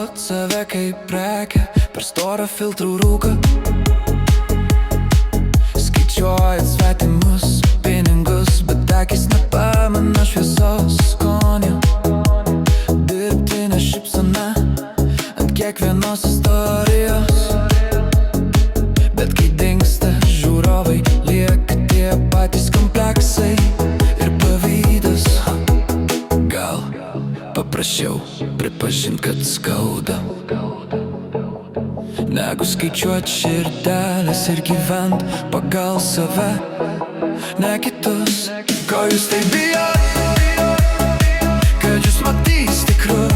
parduot save kaip prekę per storą filtrų rūką. Skaičiuojat svetimus pinigus, bet akis nepamena šviesos skonio. Dirbtinė šypsena ant kiekvienos istorijos, bet kai dingsta žiūrovai, lieka tie patys kompleksai ir pavydas. Gal paprasčiau pripažint, kad skauda, negu skaičiuot širdelės ir gyvent pagal save, ne kitus. Ko jūs taip bijot, kad jūs matys tikrus?